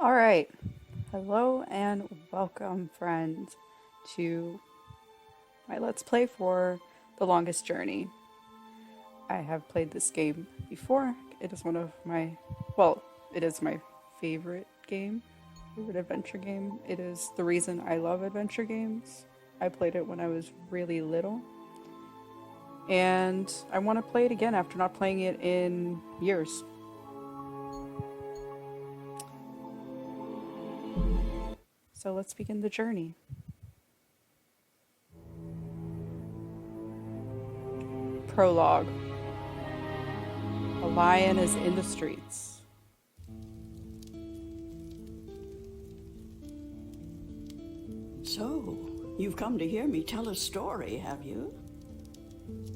All right. Hello and welcome, friends, to my Let's Play for The Longest Journey. I have played this game before. It is one of my, well, it is my favorite game, favorite adventure game. It is the reason I love adventure games. I played it when I was really little. And I want to play it again after not playing it in years. So let's begin the journey. Prologue. A lion is in the streets. So, you've come to hear me tell a story, have you?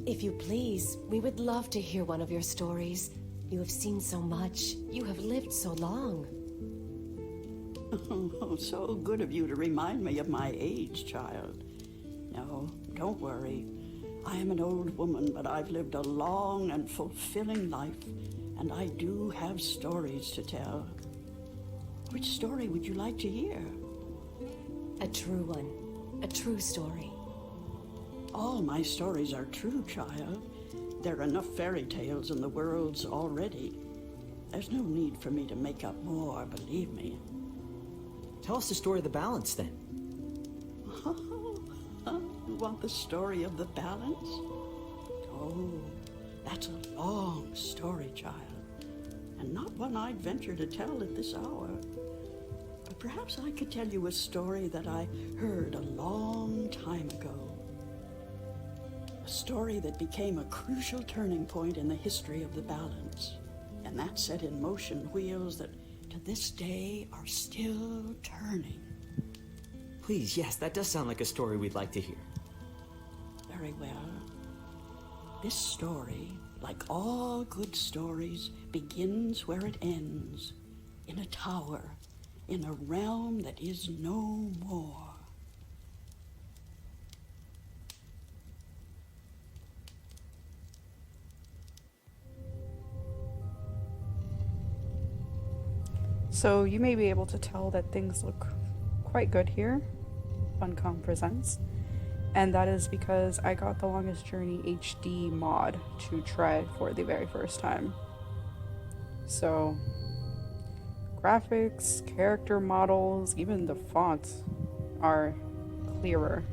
If you please, we would love to hear one of your stories. You have seen so much. You have lived so long. Oh, so good of you to remind me of my age, child. No, don't worry. I am an old woman, but I've lived a long and fulfilling life, and I do have stories to tell. Which story would you like to hear? A true one. A true story. All my stories are true, child. There are enough fairy tales in the worlds already. There's no need for me to make up more, believe me. Tell us the story of the balance, then. You want the story of the balance? Oh, that's a long story, child, and not one I'd venture to tell at this hour. But perhaps I could tell you a story that I heard a long time ago. A story that became a crucial turning point in the history of the balance, and that set in motion wheels that to this day are still turning. Please, yes, that does sound like a story we'd like to hear. Very well. This story, like all good stories, begins where it ends, in a tower, in a realm that is no more. So you may be able to tell that things look quite good here. Funcom presents. And that is because I got the Longest Journey HD mod to try for the very first time. So, graphics, character models, even the fonts are clearer.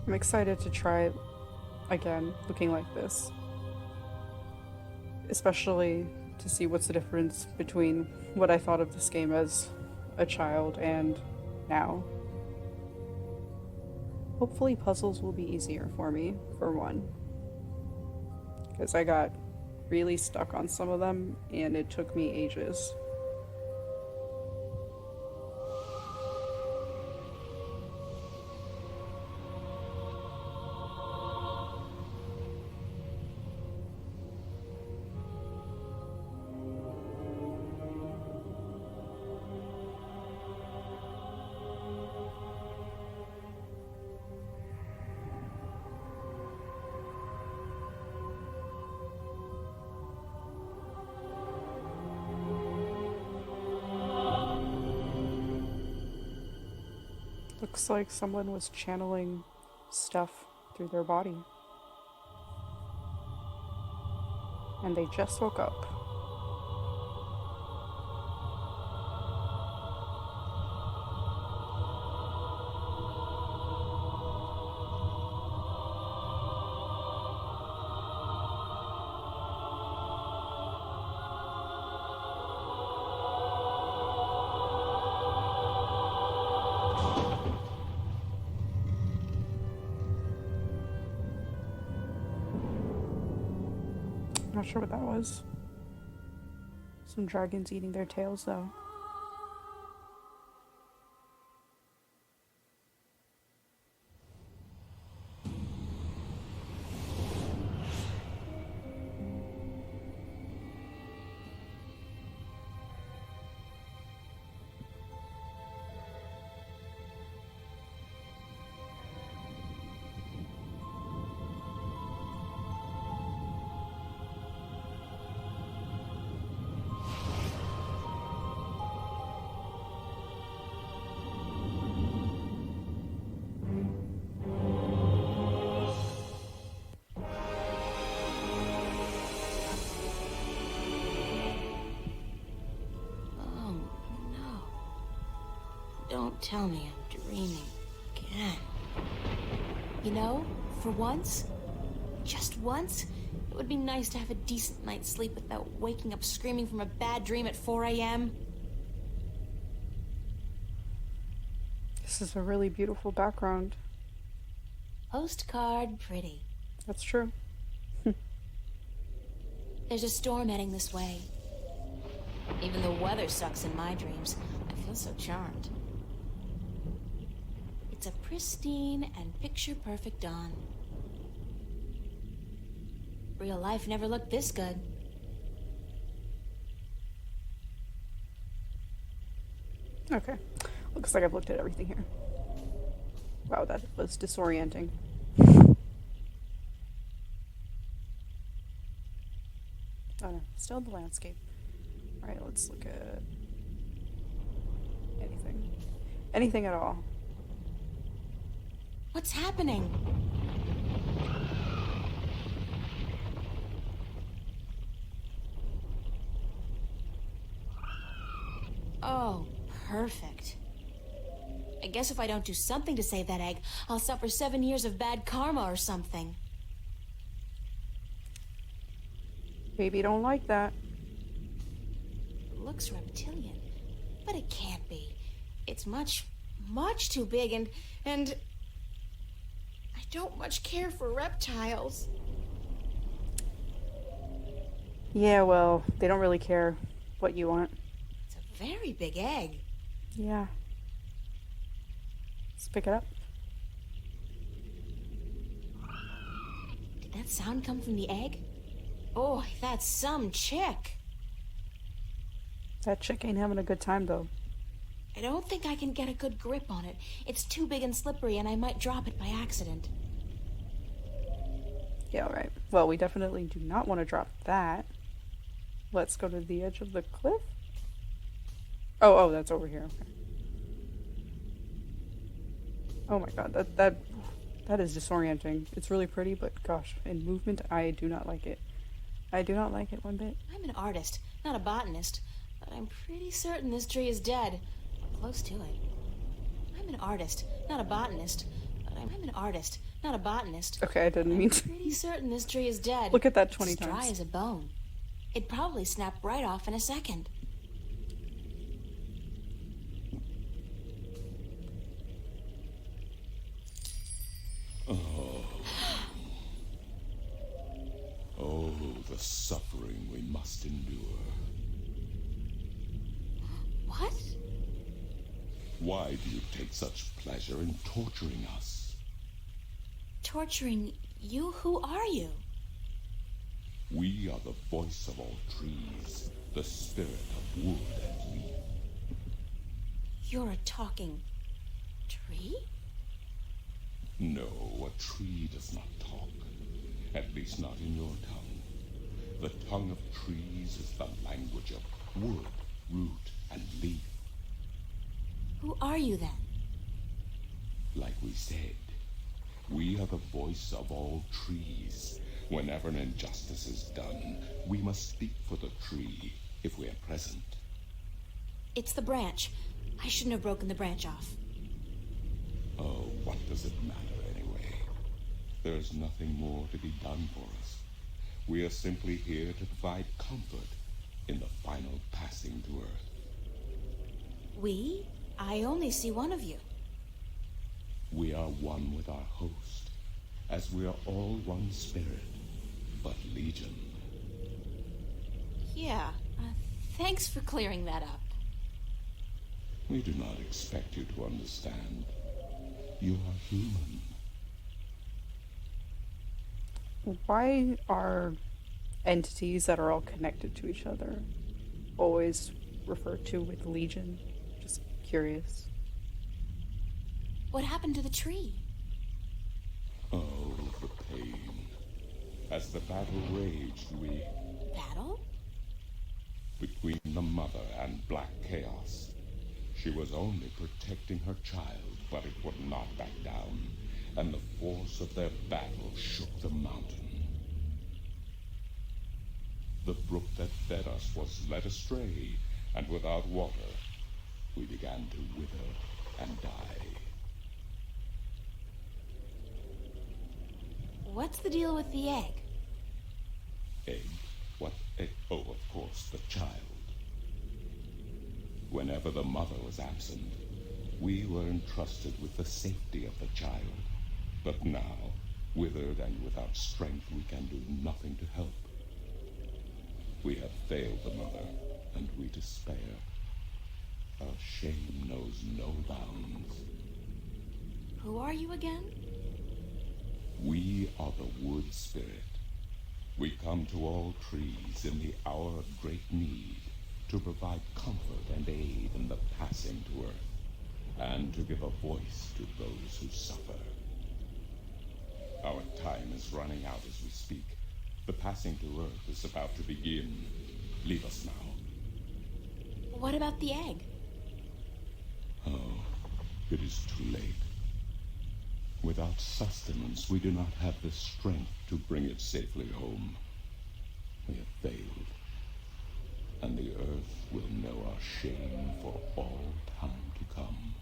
I'm excited to try it again, looking like this. Especially to see what's the difference between what I thought of this game as a child and now. Hopefully puzzles will be easier for me, for one. Because I got really stuck on some of them, and it took me ages. Looks like someone was channeling stuff through their body. And they just woke up. Not sure what that was. Some dragons eating their tails, though. Don't tell me I'm dreaming again. You know, for once, just once, it would be nice to have a decent night's sleep without waking up screaming from a bad dream at 4 a.m. This is a really beautiful background. Postcard pretty. That's true. There's a storm heading this way. Even the weather sucks in my dreams. I feel so charmed. It's a pristine and picture-perfect dawn. Real life never looked this good. Okay. Looks like I've looked at everything here. Wow, that was disorienting. Oh no, still the landscape. Alright, let's look at anything. Anything at all. What's happening? Oh, perfect. I guess if I don't do something to save that egg, I'll suffer 7 years of bad karma or something. Baby don't like that. It looks reptilian, but it can't be. It's much too big and I don't much care for reptiles. Yeah, well, they don't really care what you want. It's a very big egg. Yeah. Let's pick it up. Did that sound come from the egg? Oh, that's some chick. That chick ain't having a good time, though. I don't think I can get a good grip on it. It's too big and slippery, and I might drop it by accident. Yeah, all right. Well, we definitely do not want to drop that. Let's go to the edge of the cliff. Oh, that's over here. Okay. Oh my god, that is disorienting. It's really pretty, but gosh, in movement, I do not like it. I do not like it one bit. I'm an artist, not a botanist, but I'm pretty certain this tree is dead. Or close to it. I'm an artist, not a botanist, but I'm an artist, not a botanist. Okay, I didn't mean to. I'm pretty certain this tree is dead. Look at that 20 it's times. Dry as a bone. It'd probably snap right off in a second. Oh, the suffering we must endure. What? Why do you take such pleasure in torturing us? Torturing you? Who are you? We are the voice of all trees, the spirit of wood and leaf. You're a talking tree? No, a tree does not talk. At least not in your tongue. The tongue of trees is the language of wood, root, and leaf. Who are you then? Like we said, we are the voice of all trees. Whenever an injustice is done, we must speak for the tree if we are present. It's the branch. I shouldn't have broken the branch off. Oh, what does it matter anyway? There is nothing more to be done for us. We are simply here to provide comfort in the final passing to Earth. We? I only see one of you. We are one with our host, as we are all one spirit, but legion. Yeah, thanks for clearing that up. We do not expect you to understand. You are human. Why are entities that are all connected to each other always referred to with Legion? Just curious. What happened to the tree? Oh, the pain. As the battle raged, we... Battle? Between the Mother and Black Chaos. She was only protecting her child, but it would not back down, and the force of their battle shook the mountain. The brook that fed us was led astray, and without water, we began to wither and die. What's the deal with the egg? Egg? What egg? Oh, of course, the child. Whenever the mother was absent, we were entrusted with the safety of the child. But now, withered and without strength, we can do nothing to help. We have failed the mother, and we despair. Our shame knows no bounds. Who are you again? We are the wood spirit. We come to all trees in the hour of great need to provide comfort and aid in the passing to earth, and to give a voice to those who suffer. Our time is running out as we speak. The passing to earth is about to begin. Leave us now. What about the egg? Oh, it is too late. Without sustenance, we do not have the strength to bring it safely home. We have failed, and the earth will know our shame for all time to come.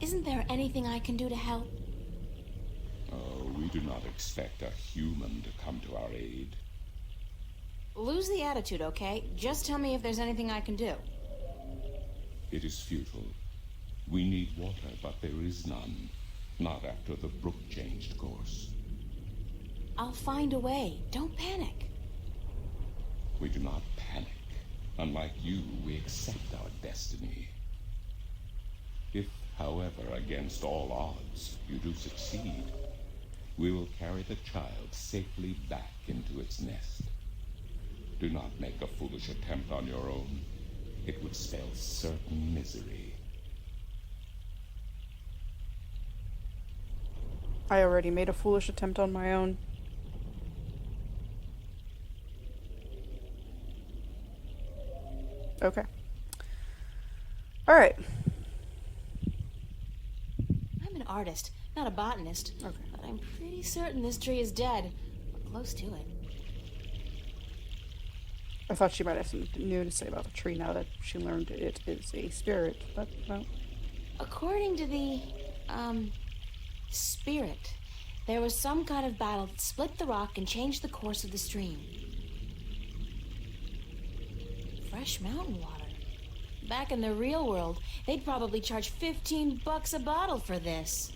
Isn't there anything I can do to help? Oh, we do not expect a human to come to our aid. Lose the attitude, okay? Just tell me if there's anything I can do. It is futile. We need water, but there is none. Not after the brook changed course. I'll find a way. Don't panic. We do not panic. Unlike you, we accept our destiny. If, however, against all odds, you do succeed, we will carry the child safely back into its nest. Do not make a foolish attempt on your own. It would spell certain misery. I already made a foolish attempt on my own. Okay. Alright. I'm an artist, not a botanist. Okay. But I'm pretty certain this tree is dead. Or close to it. I thought she might have something new to say about the tree now that she learned it is a spirit, but no. According to the, spirit, there was some kind of battle that split the rock and changed the course of the stream. Fresh mountain water. Back in the real world, they'd probably charge $15 a bottle for this.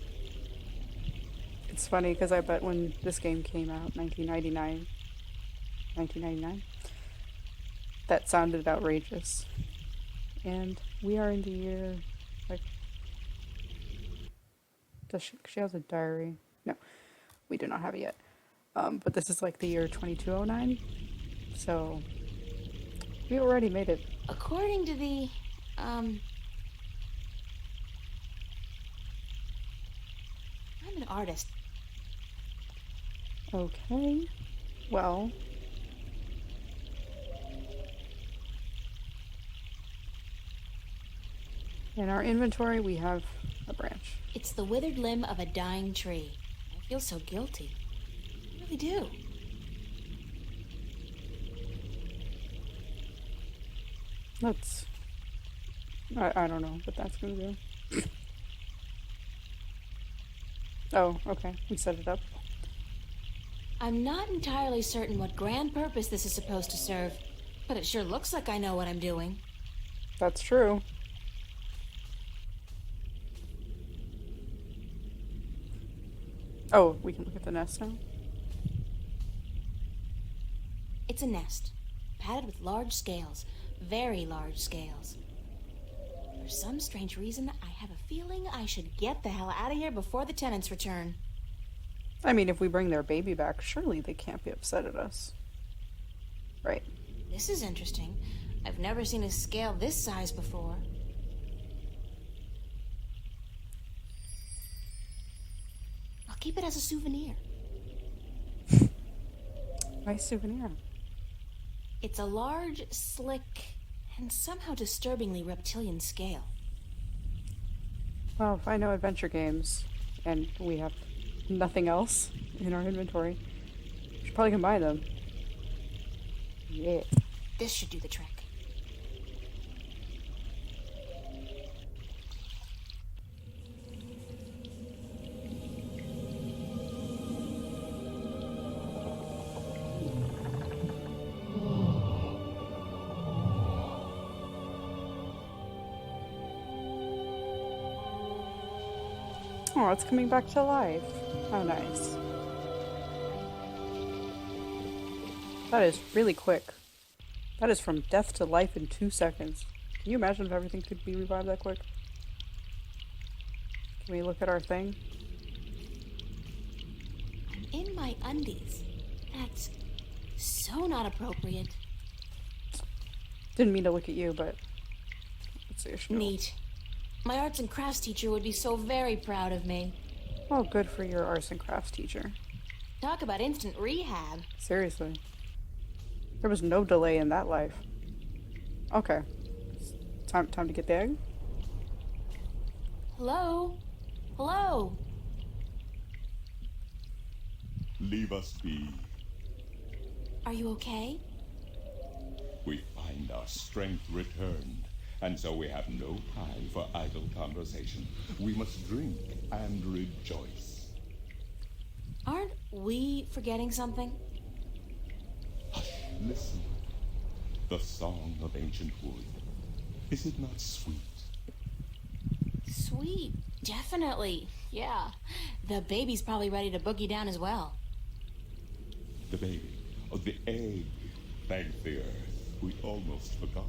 It's funny because I bet when this game came out, 1999, that sounded outrageous. And we are in the year, like, does she has a diary? No, we do not have it yet. But this is like the year 2209, so we already made it. According to the, I'm an artist. Okay, well, in our inventory we have a branch. It's the withered limb of a dying tree. I feel so guilty. I really do. Let's, I don't know what that's gonna do. Oh, okay, we set it up. I'm not entirely certain what grand purpose this is supposed to serve, but it sure looks like I know what I'm doing. That's true. Oh, we can look at the nest now? It's a nest, padded with large scales, very large scales. For some strange reason, I have a feeling I should get the hell out of here before the tenants return. I mean, if we bring their baby back, surely they can't be upset at us. Right. This is interesting. I've never seen a scale this size before. I'll keep it as a souvenir. Nice souvenir. It's a large, slick, and somehow disturbingly reptilian scale. Well, if I know adventure games, and we have nothing else in our inventory, we should probably combine them. Yeah. This should do the trick. Oh, it's coming back to life. How nice. That is really quick. That is from death to life in 2 seconds. Can you imagine if everything could be revived that quick? Can we look at our thing? I'm in my undies. That's so not appropriate. Didn't mean to look at you, but let's see. Neat. My arts and crafts teacher would be so very proud of me. Well, good for your arts and crafts teacher. Talk about instant rehab. Seriously. There was no delay in that life. Okay. Time to get the egg? Hello? Hello? Leave us be. Are you okay? We find our strength returned, and so we have no time for idle conversation. We must drink and rejoice. Aren't we forgetting something? Hush, listen. The song of ancient wood. Is it not sweet? Sweet. Definitely. Yeah. The baby's probably ready to boogie down as well. The baby. Oh, the egg. Thank the earth. We almost forgot.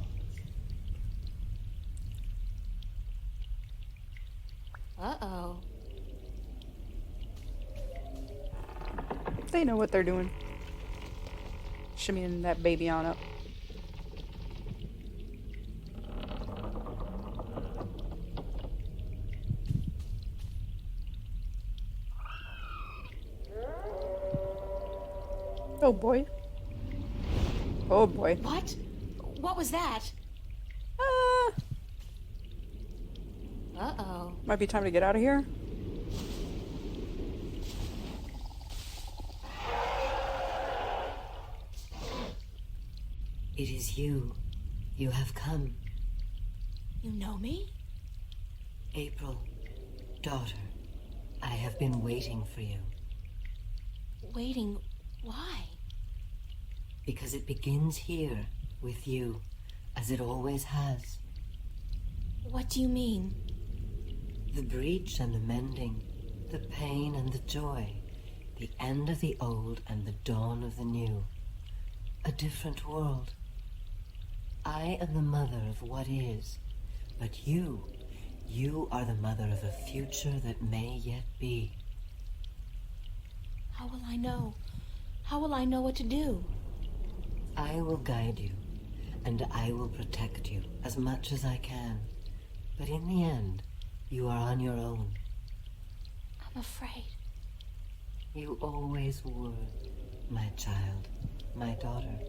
Uh-oh. They know what they're doing. Shimmying that baby on up. Oh boy. Oh boy. What? What was that? Uh-oh. Might be time to get out of here. It is you. You have come. You know me? April, daughter, I have been waiting for you. Waiting. Why? Because it begins here, with you, as it always has. What do you mean? The breach and the mending, the pain and the joy, the end of the old and the dawn of the new. A different world. I am the mother of what is, but you are the mother of a future that may yet be. How will I know? How will I know what to do? I will guide you, and I will protect you as much as I can. But in the end, you are on your own. I'm afraid. You always were, my child, my daughter.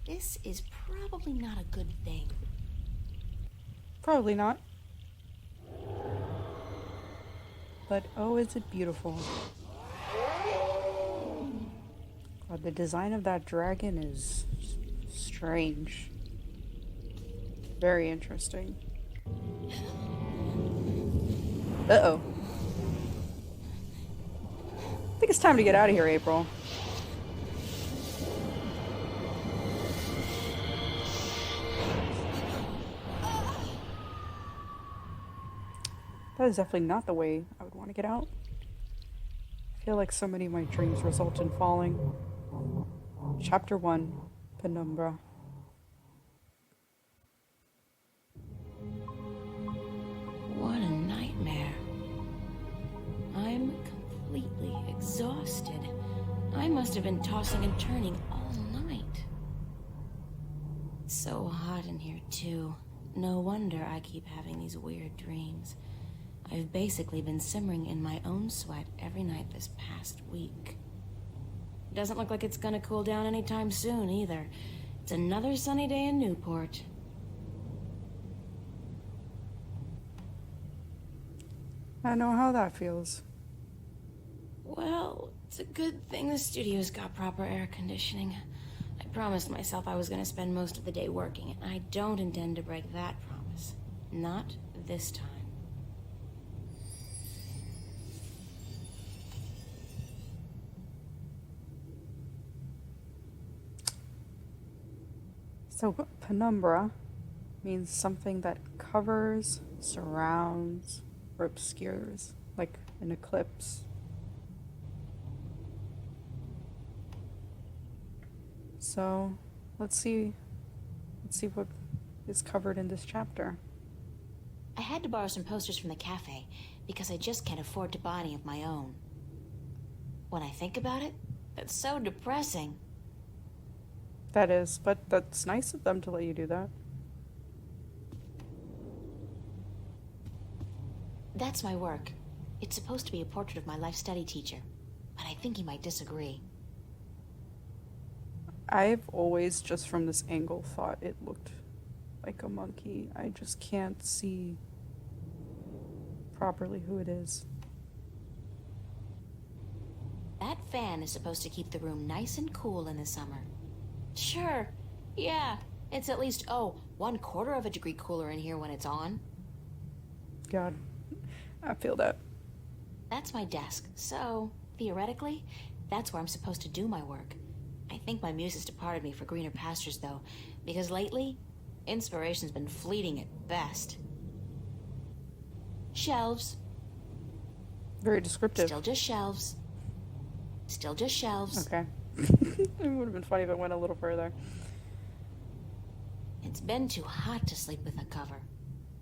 This is probably not a good thing. Probably not. But oh, is it beautiful. God, the design of that dragon is strange. Very interesting. Uh-oh. I think it's time to get out of here, April. That is definitely not the way I would want to get out. I feel like so many of my dreams result in falling. Chapter 1, Penumbra. What a nightmare. I'm completely exhausted. I must have been tossing and turning all night. It's so hot in here, too. No wonder I keep having these weird dreams. I've basically been simmering in my own sweat every night this past week. Doesn't look like it's gonna cool down anytime soon, either. It's another sunny day in Newport. I know how that feels. Well, it's a good thing the studio's got proper air conditioning. I promised myself I was gonna spend most of the day working, and I don't intend to break that promise. Not this time. So, Penumbra means something that covers, surrounds, or obscures, like an eclipse. So, let's see what is covered in this chapter. I had to borrow some posters from the cafe because I just can't afford to buy any of my own. When I think about it, that's so depressing. That is, but that's nice of them to let you do that. That's my work. It's supposed to be a portrait of my life study teacher, but I think he might disagree. I've always, just from this angle, thought it looked like a monkey. I just can't see properly who it is. That fan is supposed to keep the room nice and cool in the summer. Sure, yeah, it's at least, 1/4 of a degree cooler in here when it's on. God, I feel that. That's my desk, so, theoretically, that's where I'm supposed to do my work. I think my muse has departed me for greener pastures, though, because lately, inspiration's been fleeting at best. Shelves. Very descriptive. Still just shelves. Still just shelves. Okay. It would have been funny if it went a little further. It's been too hot to sleep with a cover,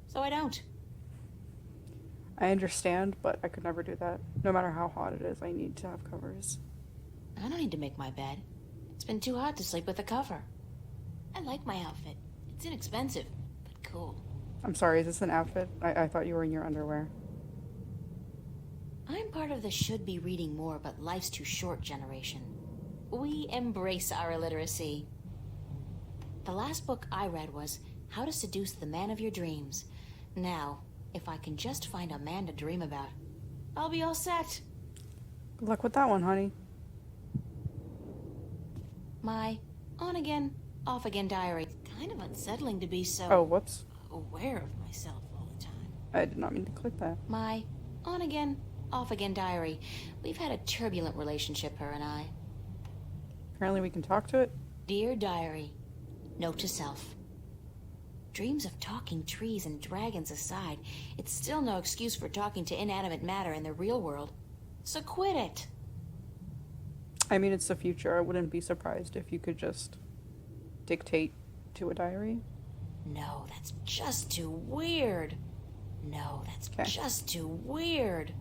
so I don't. I understand, but I could never do that. No matter how hot it is, I need to have covers. I don't need to make my bed. It's been too hot to sleep with a cover. I like my outfit. It's inexpensive, but cool. I'm sorry, is this an outfit? I thought you were in your underwear. I'm part of the should be reading more but life's too short generation. We embrace our illiteracy. The last book I read was How to Seduce the Man of Your Dreams. Now, if I can just find a man to dream about, I'll be all set. Good luck with that one, honey. My on-again, off-again diary. It's kind of unsettling to be so Oh, whoops. aware of myself all the time. I did not mean to click that. My on-again, off-again diary. We've had a turbulent relationship, her and I. Apparently we can talk to it. Dear diary, note to self. Dreams of talking trees and dragons aside, it's still no excuse for talking to inanimate matter in the real world. So quit it. I mean, it's the future. I wouldn't be surprised if you could just dictate to a diary. No, that's just too weird. No, that's Okay. just too weird.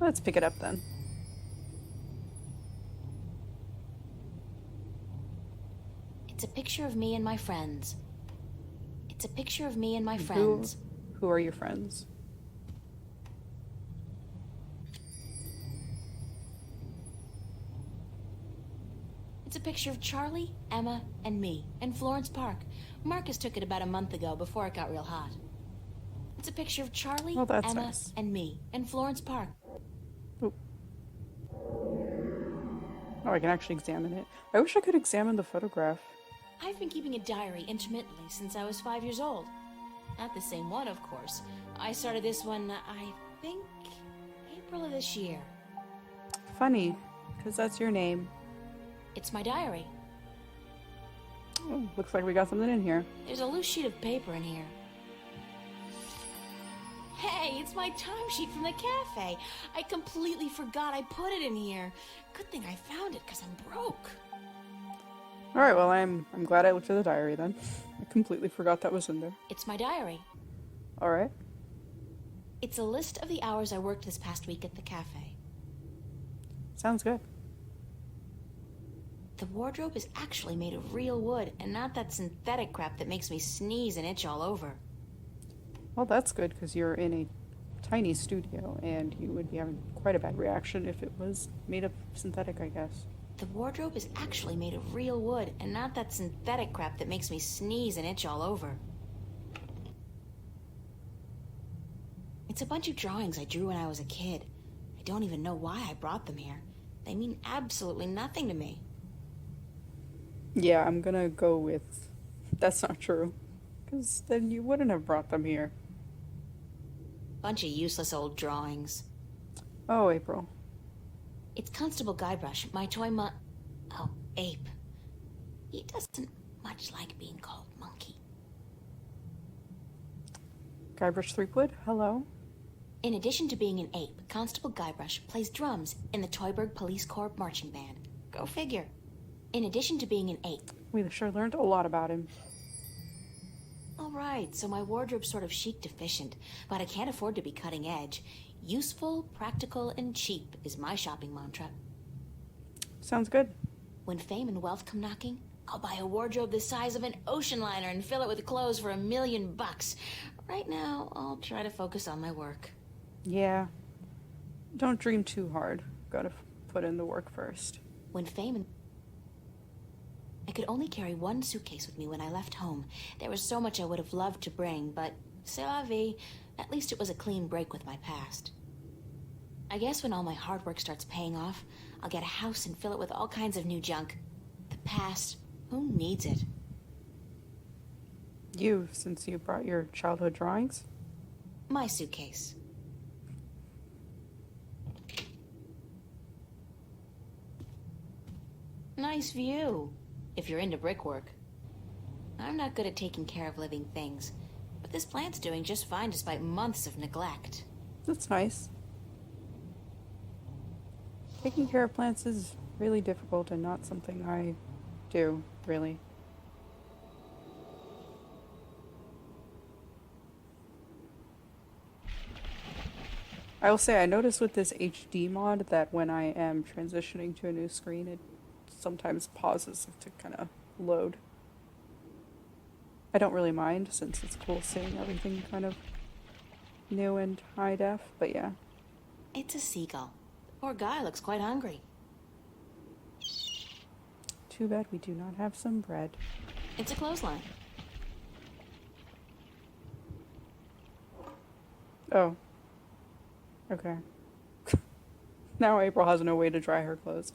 Let's pick it up then. It's a picture of me and my friends. It's a picture of me and my friends. Who are your friends? It's a picture of Charlie, Emma, and me in Florence Park. Marcus took it about a month ago before it got real hot. It's a picture of Charlie, Oh, that's Emma, nice. and me in Florence Park. Oh, I can actually examine it. I wish I could examine the photograph. I've been keeping a diary intermittently since I was 5 years old. Not the same one, of course. I started this one, I think, April of this year. Funny, because that's your name. It's my diary. Oh, looks like we got something in here. There's a loose sheet of paper in here. Hey, it's my timesheet from the cafe. I completely forgot I put it in here. Good thing I found it, because I'm broke. All right, well, I'm glad I looked at the diary then. I completely forgot that was in there. It's my diary. All right. It's a list of the hours I worked this past week at the cafe. Sounds good. The wardrobe is actually made of real wood and not that synthetic crap that makes me sneeze and itch all over. Well, that's good because you're in a tiny studio and you would be having quite a bad reaction if it was made of synthetic, I guess. The wardrobe is actually made of real wood and not that synthetic crap that makes me sneeze and itch all over. It's a bunch of drawings I drew when I was a kid. I don't even know why I brought them here. They mean absolutely nothing to me. Yeah, I'm gonna go with that's not true. Because then you wouldn't have brought them here. Bunch of useless old drawings. Oh, April. It's Constable Guybrush, my toy ape. He doesn't much like being called Monkey. Guybrush Threepwood, hello. In addition to being an ape, Constable Guybrush plays drums in the Toyburg Police Corps marching band. Go figure. In addition to being an ape. We sure learned a lot about him. Alright, so my wardrobe's sort of chic deficient, but I can't afford to be cutting edge. Useful, practical, and cheap is my shopping mantra. Sounds good. When fame and wealth come knocking, I'll buy a wardrobe the size of an ocean liner and fill it with clothes for $1 million. Right now, I'll try to focus on my work. Yeah. Don't dream too hard. Gotta put in the work first. When fame and... I could only carry one suitcase with me when I left home. There was so much I would have loved to bring, but c'est la vie. At least it was a clean break with my past. I guess when all my hard work starts paying off, I'll get a house and fill it with all kinds of new junk. The past, who needs it? You, since you brought your childhood drawings? My suitcase. Nice view, if you're into brickwork. I'm not good at taking care of living things, but this plant's doing just fine despite months of neglect. That's nice. Taking care of plants is really difficult and not something I do, really. I will say I noticed with this HD mod that when I am transitioning to a new screen, it sometimes pauses to kind of load. I don't really mind since it's cool seeing everything kind of new and high def, but yeah. It's a seagull. The poor guy looks quite hungry. Too bad we do not have some bread. It's a clothesline. Oh. Okay. Now April has no way to dry her clothes.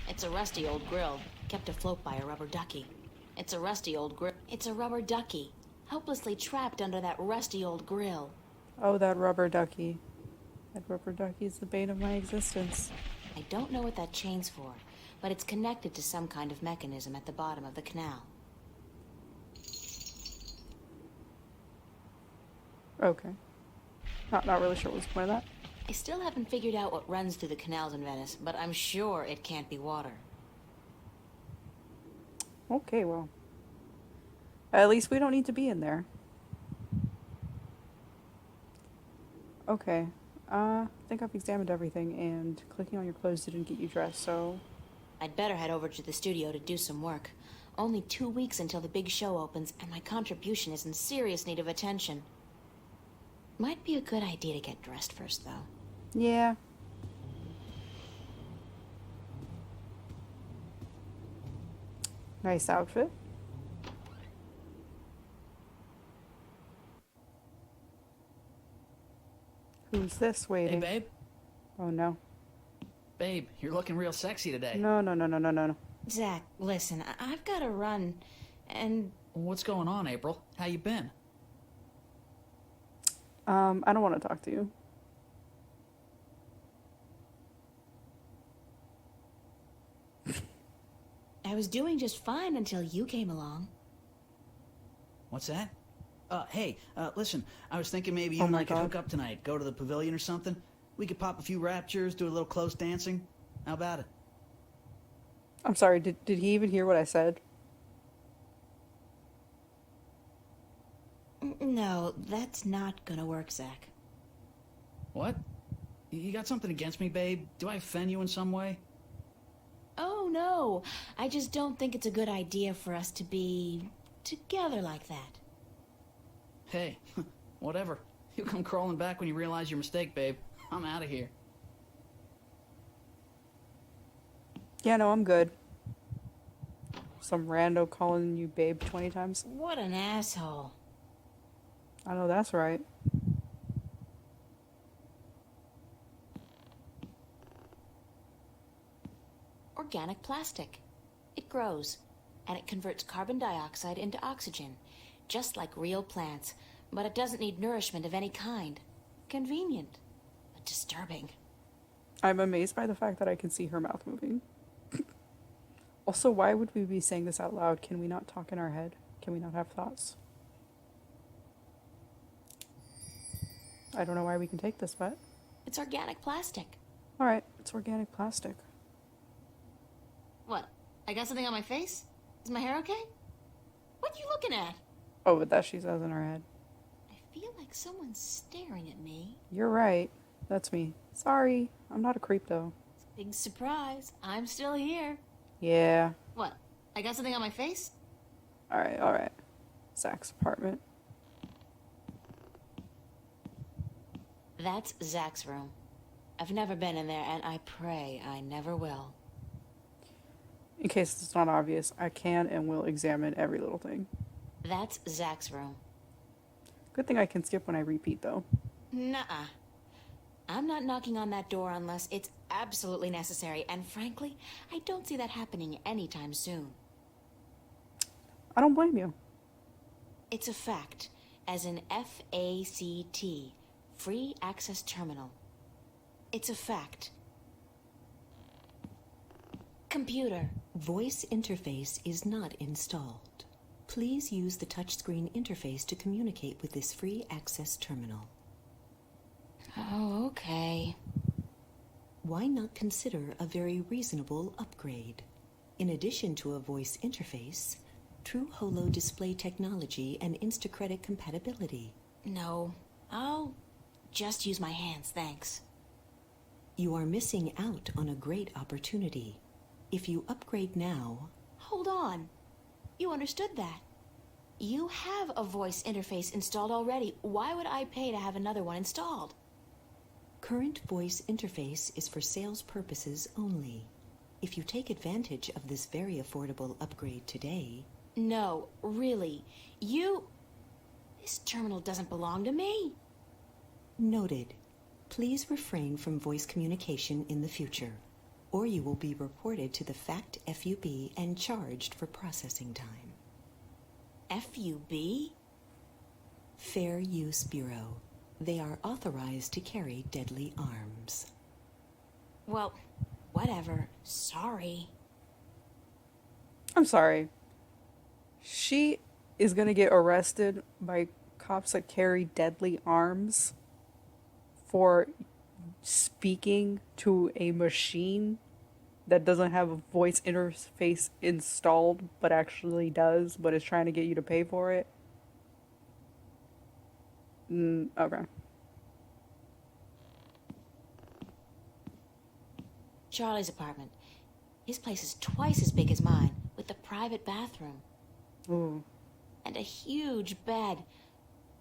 It's a rusty old grill, kept afloat by a rubber ducky. It's a rusty old grill. It's a rubber ducky, helplessly trapped under that rusty old grill. Oh, that rubber ducky. That rubber ducky is the bane of my existence. I don't know what that chain's for, but it's connected to some kind of mechanism at the bottom of the canal. Okay. Not really sure what's the point of that. I still haven't figured out what runs through the canals in Venice, but I'm sure it can't be water. Okay, well. At least we don't need to be in there. Okay. I think I've examined everything, and clicking on your clothes didn't get you dressed, so... I'd better head over to the studio to do some work. Only 2 weeks until the big show opens, and my contribution is in serious need of attention. Might be a good idea to get dressed first, though. Yeah. Nice outfit. Who's this waiting? Hey, babe. Oh, no. Babe, you're looking real sexy today. No. Zach, listen, I've got to run, and... What's going on, April? How you been? I don't want to talk to you. I was doing just fine until you came along. What's that? Listen, I was thinking maybe you Oh and my I could God. hook up tonight, go to the pavilion or something. We could pop a few raptures, do a little close dancing. How about it? I'm sorry, did he even hear what I said? No, that's not gonna work, Zach. What? You got something against me, babe? Do I offend you in some way? Oh, no. I just don't think it's a good idea for us to be together like that. Hey, whatever. You come crawling back when you realize your mistake, babe. I'm out of here. Yeah, no, I'm good. Some rando calling you babe 20 times. What an asshole. I know that's right. Organic plastic. It grows, and it converts carbon dioxide into oxygen, just like real plants, but it doesn't need nourishment of any kind. Convenient, but disturbing. I'm amazed by the fact that I can see her mouth moving. Also, why would we be saying this out loud? Can we not talk in our head? Can we not have thoughts? I don't know why we can take this, but... It's organic plastic. Alright, it's organic plastic. What? I got something on my face? Is my hair okay? What are you looking at? Oh, but that she says in her head. I feel like someone's staring at me. You're right. That's me. Sorry, I'm not a creep, though. Big surprise. I'm still here. Yeah. What? I got something on my face? Alright, alright. Zach's apartment. That's Zach's room. I've never been in there, and I pray I never will. In case it's not obvious, I can and will examine every little thing. That's Zach's room. Good thing I can skip when I repeat, though. Nuh-uh. I'm not knocking on that door unless it's absolutely necessary, and frankly, I don't see that happening anytime soon. I don't blame you. It's a fact, as in F-A-C-T, Free Access Terminal. It's a fact. Computer. Voice interface is not installed. Please use the touchscreen interface to communicate with this free access terminal. Oh, okay. Why not consider a very reasonable upgrade? In addition to a voice interface, true holo display technology and Instacredit compatibility. No, I'll just use my hands, thanks. You are missing out on a great opportunity. If you upgrade now... Hold on. You understood that. You have a voice interface installed already. Why would I pay to have another one installed? Current voice interface is for sales purposes only. If you take advantage of this very affordable upgrade today... No, really. This terminal doesn't belong to me. Noted. Please refrain from voice communication in the future, or you will be reported to the FACT FUB and charged for processing time. FUB? Fair Use Bureau. They are authorized to carry deadly arms. Well, whatever. Sorry. I'm sorry. She is gonna get arrested by cops that carry deadly arms for speaking to a machine that doesn't have a voice interface installed but actually does, but is trying to get you to pay for it. Okay. Charlie's apartment. His place is twice as big as mine, with a private bathroom. Ooh. And a huge bed.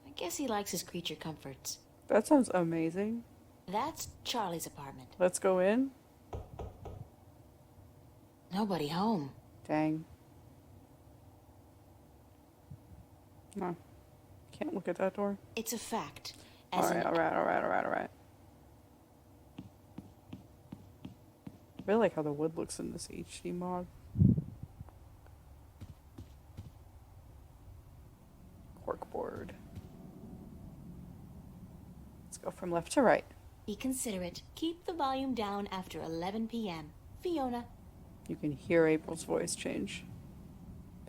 I guess he likes his creature comforts. That sounds amazing. That's Charlie's apartment. Let's go in. Nobody home. Dang. No. Can't look at that door. It's a fact. As Alright, in... alright. I really like how the wood looks in this HD mod. Corkboard. Let's go from left to right. Be considerate. Keep the volume down after 11 p.m. Fiona. You can hear April's voice change.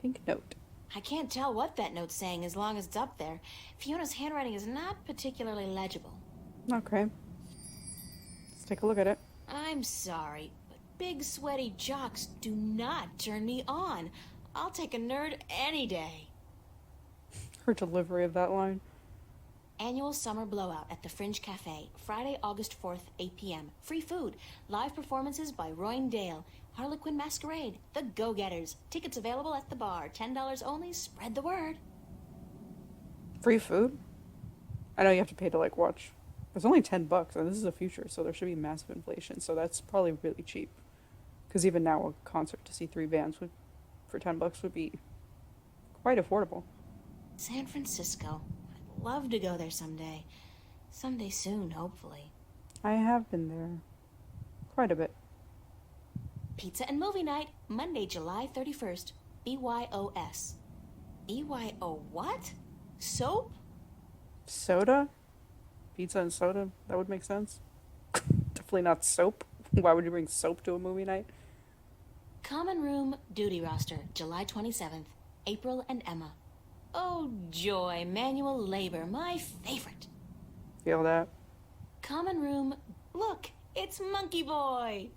Pink note. I can't tell what that note's saying as long as it's up there. Fiona's handwriting is not particularly legible. Okay. Let's take a look at it. I'm sorry, but big sweaty jocks do not turn me on. I'll take a nerd any day. Her delivery of that line. Annual summer blowout at the Fringe Cafe, Friday, August 4th, 8 p.m. Free food, live performances by Royne Dale, Harlequin Masquerade, The Go-Getters. Tickets available at the bar, $10 only. Spread the word. Free food? I know you have to pay to like watch. It's only $10, and this is the future, so there should be massive inflation. So that's probably really cheap. Because even now, a concert to see 3 bands for $10 would be quite affordable. San Francisco. I'd love to go there someday. Someday soon, hopefully. I have been there quite a bit. Pizza and movie night, Monday, July 31st. BYOS. BYO what? Soap? Soda? Pizza and soda? That would make sense. Definitely not soap. Why would you bring soap to a movie night? Common room duty roster, July 27th. April and Emma. Oh, joy, manual labor, my favorite. feel that. Common room. Look, it's Monkey Boy.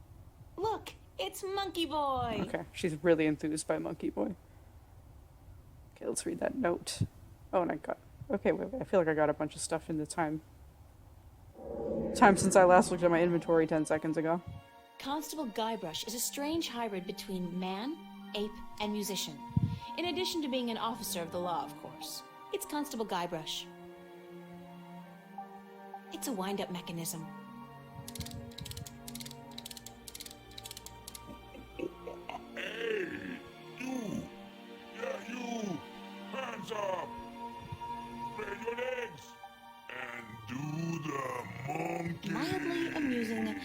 Look, it's Monkey Boy. Okay, she's really enthused by Monkey Boy. Okay, let's read that note. Oh, and I got... Okay, wait, I feel like I got a bunch of stuff in the time since I last looked at my inventory 10 seconds ago. Constable Guybrush is a strange hybrid between man, ape, and musician. In addition to being an officer of the law, of course. It's Constable Guybrush. It's a wind-up mechanism. Hey, you! Yeah, you! Hands up! Spread your legs! And do the monkey! Mildly amusing,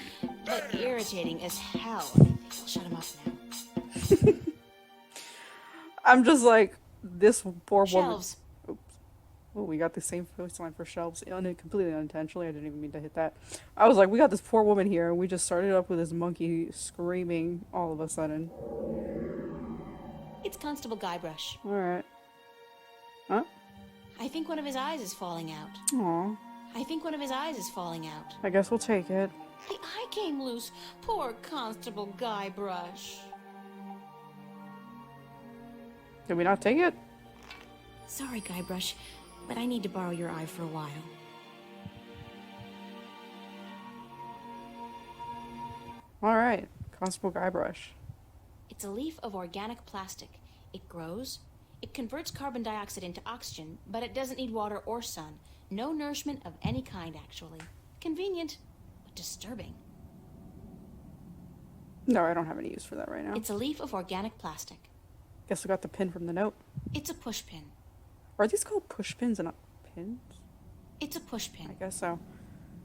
but irritating as hell. I'll shut him off now. I'm just like, this poor woman... Shelves. Oops. Oh, we got the same voice line for shelves. Completely unintentionally. I didn't even mean to hit that. I was like, we got this poor woman here. We just started up with this monkey screaming all of a sudden. It's Constable Guybrush. Alright. Huh? I think one of his eyes is falling out. Aw. I think one of his eyes is falling out. I guess we'll take it. The eye came loose. Poor Constable Guybrush. Did we not take it? Sorry, Guybrush, but I need to borrow your eye for a while. Alright. Constable Guybrush. It's a leaf of organic plastic. It grows. It converts carbon dioxide into oxygen, but it doesn't need water or sun. No nourishment of any kind, actually. Convenient, but disturbing. No, I don't have any use for that right now. It's a leaf of organic plastic. Guess we got the pin from the note. It's a pushpin. Are these called push pins and not pins? It's a pushpin. I guess so.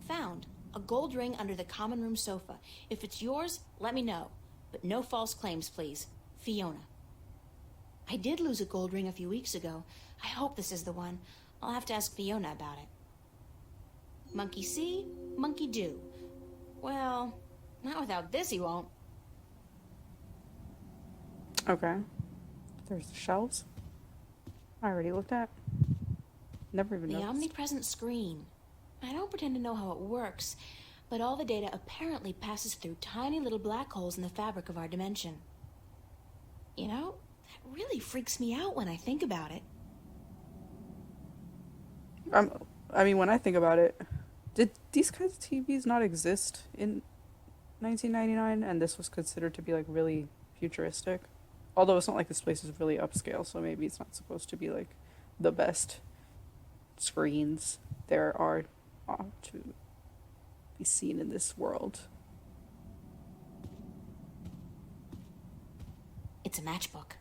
Found. A gold ring under the common room sofa. If it's yours, let me know. But no false claims, please. Fiona. I did lose a gold ring a few weeks ago. I hope this is the one. I'll have to ask Fiona about it. Monkey see, monkey do. Well, not without this he won't. Okay. There's the shelves. I already looked at. Never even The noticed. omnipresent screen. I don't pretend to know how it works, but all the data apparently passes through tiny little black holes in the fabric of our dimension. You know, that really freaks me out when I think about it. I mean, when I think about it, did these kinds of TVs not exist in 1999? And this was considered to be like really futuristic? Although it's not like this place is really upscale, so maybe it's not supposed to be like the best screens there are to be seen in this world. It's a matchbook.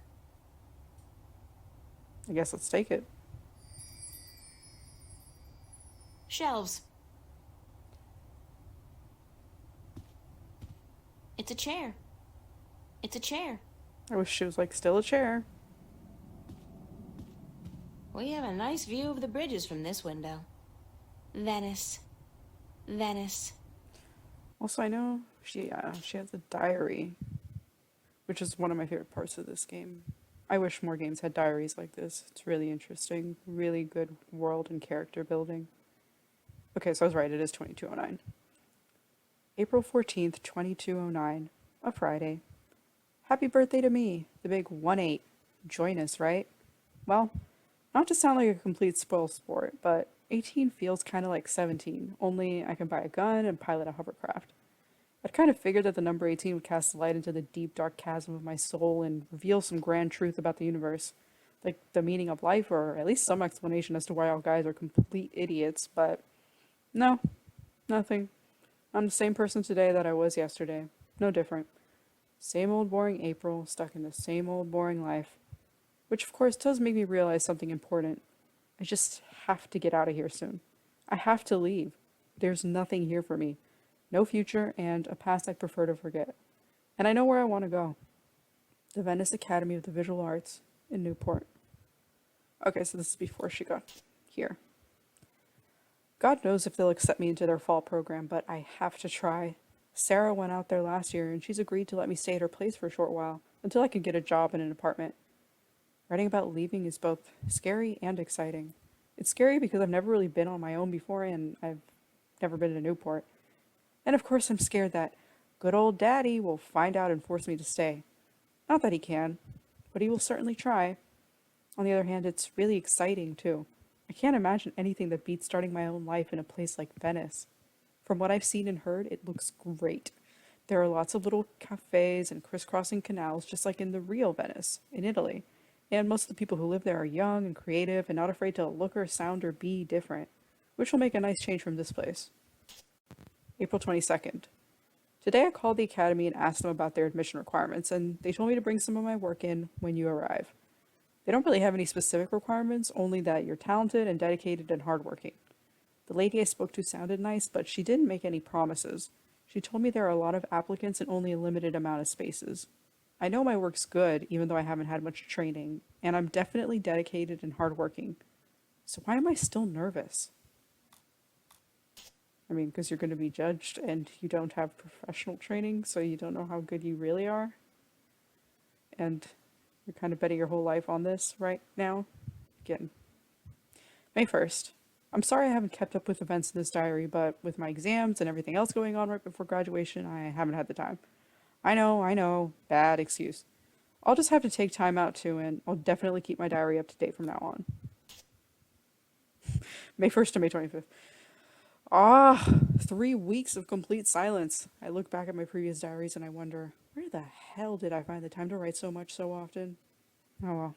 I guess let's take it. Shelves. It's a chair. It's a chair. I wish she was like still a chair. We have a nice view of the bridges from this window. Venice. Venice. Also, I know she has a diary, which is one of my favorite parts of this game. I wish more games had diaries like this. It's really interesting, really good world and character building. Okay, so I was right, it is 2209. April 14th, 2209, a Friday. Happy birthday to me, the big 1-8. Join us, right? Well, not to sound like a complete spoil sport, but 18 feels kind of like 17, only I can buy a gun and pilot a hovercraft. I'd kind of figured that the number 18 would cast light into the deep, dark chasm of my soul and reveal some grand truth about the universe, like the meaning of life, or at least some explanation as to why all guys are complete idiots, but no, nothing. I'm the same person today that I was yesterday. No different. Same old boring April, stuck in the same old boring life. Which of course does make me realize something important. I just have to get out of here soon. I have to leave. There's nothing here for me. No future, and a past I'd prefer to forget. And I know where I want to go. The Venice Academy of the Visual Arts in Newport. Okay, so this is before she got here. God knows if they'll accept me into their fall program, but I have to try. Sarah went out there last year, and she's agreed to let me stay at her place for a short while, until I can get a job in an apartment. Writing about leaving is both scary and exciting. It's scary because I've never really been on my own before, and I've never been to Newport. And of course, I'm scared that good old Daddy will find out and force me to stay. Not that he can, but he will certainly try. On the other hand, it's really exciting, too. I can't imagine anything that beats starting my own life in a place like Venice. From what I've seen and heard, it looks great. There are lots of little cafes and crisscrossing canals, just like in the real Venice, in Italy. And most of the people who live there are young and creative and not afraid to look or sound or be different, which will make a nice change from this place. April 22nd. Today I called the academy and asked them about their admission requirements, and they told me to bring some of my work in when you arrive. They don't really have any specific requirements, only that you're talented and dedicated and hardworking. The lady I spoke to sounded nice, but she didn't make any promises. She told me there are a lot of applicants and only a limited amount of spaces. I know my work's good, even though I haven't had much training, and I'm definitely dedicated and hardworking. So why am I still nervous? I mean, because you're going to be judged and you don't have professional training, so you don't know how good you really are. And you're kind of betting your whole life on this right now. Again. May 1st. I'm sorry I haven't kept up with events in this diary, but with my exams and everything else going on right before graduation, I haven't had the time. I know, bad excuse. I'll just have to take time out too, and I'll definitely keep my diary up to date from now on. May 1st to May 25th. 3 weeks of complete silence. I look back at my previous diaries and I wonder, where the hell did I find the time to write so much so often? Oh well.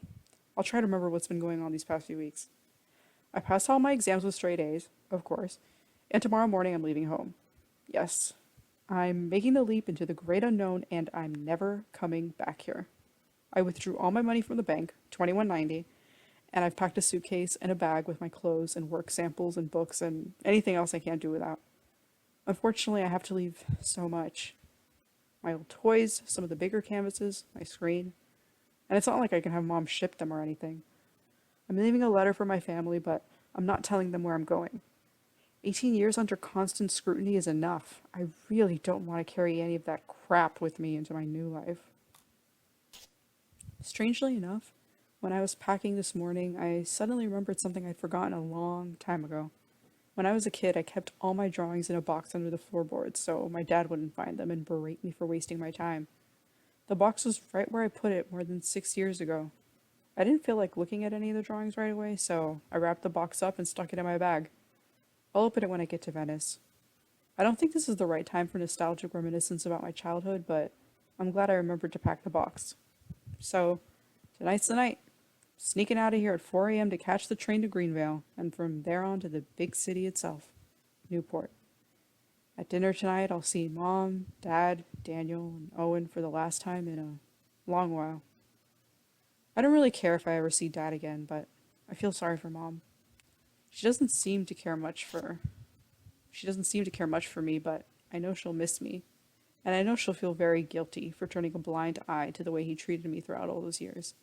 I'll try to remember what's been going on these past few weeks. I passed all my exams with straight A's, of course, and tomorrow morning I'm leaving home. Yes, I'm making the leap into the great unknown and I'm never coming back here. I withdrew all my money from the bank, $21.90, and I've packed a suitcase and a bag with my clothes and work samples and books and anything else I can't do without. Unfortunately, I have to leave so much. My old toys, some of the bigger canvases, my screen, and it's not like I can have Mom ship them or anything. I'm leaving a letter for my family, but I'm not telling them where I'm going. 18 years under constant scrutiny is enough. I really don't want to carry any of that crap with me into my new life. Strangely enough, when I was packing this morning, I suddenly remembered something I'd forgotten a long time ago. When I was a kid, I kept all my drawings in a box under the floorboards so my dad wouldn't find them and berate me for wasting my time. The box was right where I put it more than 6 years ago. I didn't feel like looking at any of the drawings right away, so I wrapped the box up and stuck it in my bag. I'll open it when I get to Venice. I don't think this is the right time for nostalgic reminiscence about my childhood, but I'm glad I remembered to pack the box. So, tonight's the night. Sneaking out of here at 4 a.m. to catch the train to Greenvale, and from there on to the big city itself, Newport. At dinner tonight, I'll see Mom, Dad, Daniel, and Owen for the last time in a long while. I don't really care if I ever see Dad again, but I feel sorry for Mom. She doesn't seem to care much for me, but I know she'll miss me. And I know she'll feel very guilty for turning a blind eye to the way he treated me throughout all those years.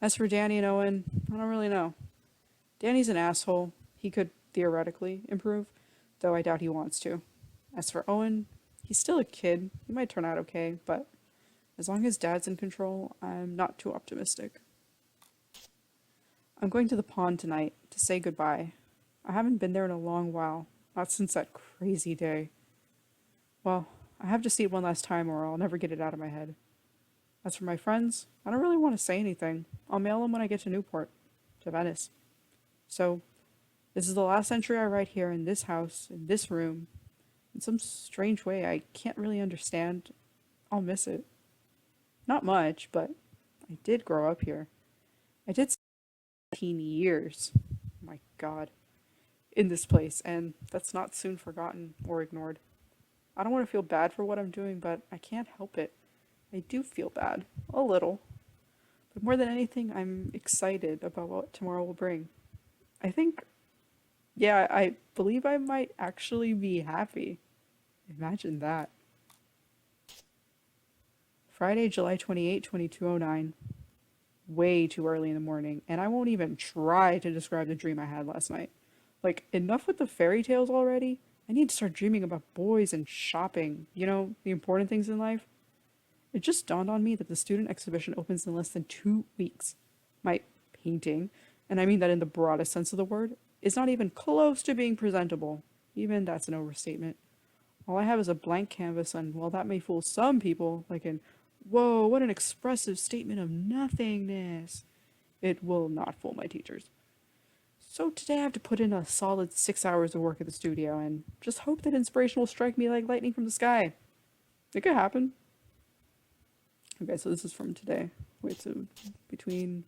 As for Danny and Owen, I don't really know. Danny's an asshole. He could theoretically improve, though I doubt he wants to. As for Owen, he's still a kid. He might turn out okay, but as long as Dad's in control, I'm not too optimistic. I'm going to the pond tonight to say goodbye. I haven't been there in a long while, not since that crazy day. Well, I have to see it one last time or I'll never get it out of my head. As for my friends, I don't really want to say anything. I'll mail them when I get to Newport, to Venice. So, this is the last entry I write here in this house, in this room. In some strange way I can't really understand. I'll miss it. Not much, but I did grow up here. I did 18 years. My God. In this place, and that's not soon forgotten or ignored. I don't want to feel bad for what I'm doing, but I can't help it. I do feel bad. A little. But more than anything, I'm excited about what tomorrow will bring. I believe I might actually be happy. Imagine that. Friday, July 28, 2209. Way too early in the morning, and I won't even try to describe the dream I had last night. Like, enough with the fairy tales already. I need to start dreaming about boys and shopping. You know, the important things in life. It just dawned on me that the student exhibition opens in less than 2 weeks. My painting, and I mean that in the broadest sense of the word, is not even close to being presentable. Even that's an overstatement. All I have is a blank canvas, and while that may fool some people, like in, whoa, what an expressive statement of nothingness, it will not fool my teachers. So today I have to put in a solid 6 hours of work at the studio and just hope that inspiration will strike me like lightning from the sky. It could happen. Okay, so this is from today. Wait, so between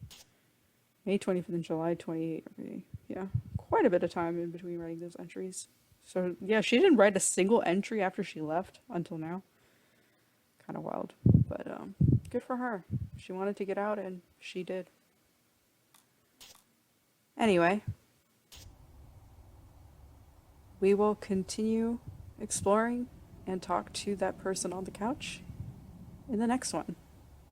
May 25th and July 28th. Okay, yeah, quite a bit of time in between writing those entries. So yeah, she didn't write a single entry after she left until now. Kind of wild, but good for her. She wanted to get out and she did. Anyway, we will continue exploring and talk to that person on the couch in the next one.